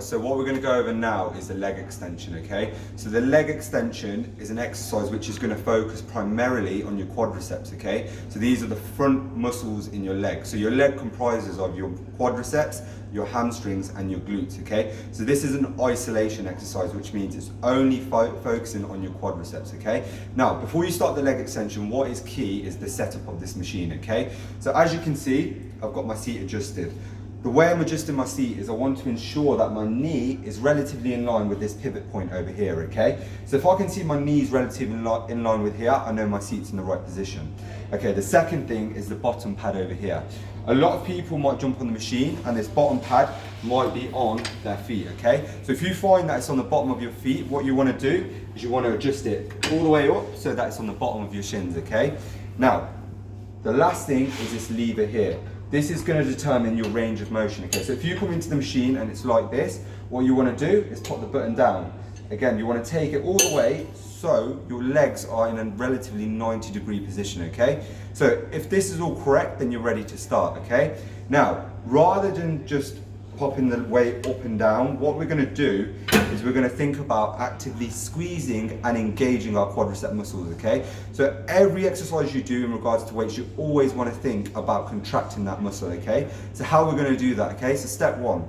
So what we're going to go over now is the leg extension, okay? So the leg extension is an exercise which is going to focus primarily on your quadriceps, okay? So these are the front muscles in your leg. So your leg comprises of your quadriceps, your hamstrings and your glutes, okay? So this is an isolation exercise, which means it's only focusing on your quadriceps, okay? Now, before you start the leg extension, what is key is the setup of this machine, okay? So as you can see, I've got my seat adjusted. The way I'm adjusting my seat is I want to ensure that my knee is relatively in line with this pivot point over here, okay? So if I can see my knees relatively in line with here, I know my seat's in the right position. Okay, the second thing is the bottom pad over here. A lot of people might jump on the machine and this bottom pad might be on their feet, okay? So if you find that it's on the bottom of your feet, what you want to do is you want to adjust it all the way up so that it's on the bottom of your shins, okay? Now, the last thing is this lever here. This is going to determine your range of motion, okay? So if you come into the machine and it's like this, what you want to do is pop the button down. Again, you want to take it all the way so your legs are in a relatively 90-degree position, okay? So if this is all correct, then you're ready to start, okay? Now, rather than just popping the weight up and down, what we're going to do is we're going to think about actively squeezing and engaging our quadricep muscles, okay? So every exercise you do in regards to weights, you always want to think about contracting that muscle, okay? So how we're going to do that, okay? So step one,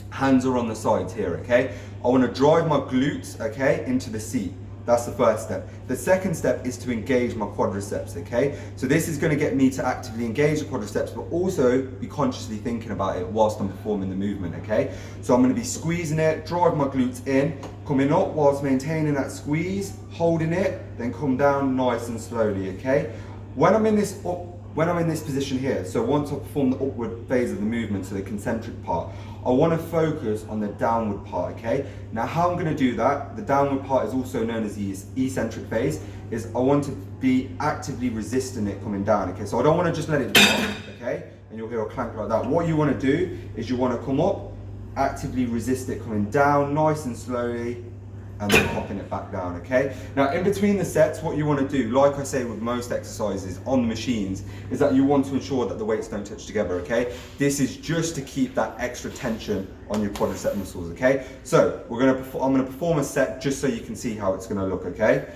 hands are on the sides here, okay? I want to drive my glutes, okay, into the seat. That's the first step. The second step is to engage my quadriceps, okay? So this is going to get me to actively engage the quadriceps, but also be consciously thinking about it whilst I'm performing the movement, okay? So I'm going to be squeezing it, drive my glutes in, coming up whilst maintaining that squeeze, holding it, then come down nice and slowly, okay? When I'm in this position here, so once I perform the upward phase of the movement, so the concentric part, I want to focus on the downward part, okay? Now how I'm going to do that, the downward part is also known as the eccentric phase, is I want to be actively resisting it coming down, okay? So I don't want to just let it drop, okay? And you'll hear a clank like that. What you want to do is you want to come up, actively resist it coming down nice and slowly, and then popping it back down, okay? Now, in between the sets, what you want to do, like I say with most exercises on the machines, is that you want to ensure that the weights don't touch together, okay? This is just to keep that extra tension on your quadricep muscles, okay? So, I'm gonna perform a set just so you can see how it's gonna look, okay?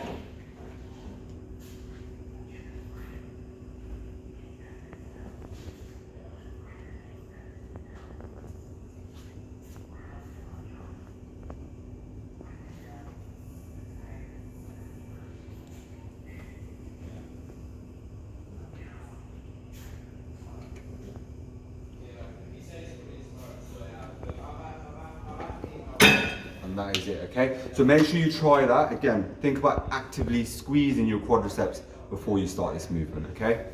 That is it, okay? So make sure you try that. Again, think about actively squeezing your quadriceps before you start this movement, okay?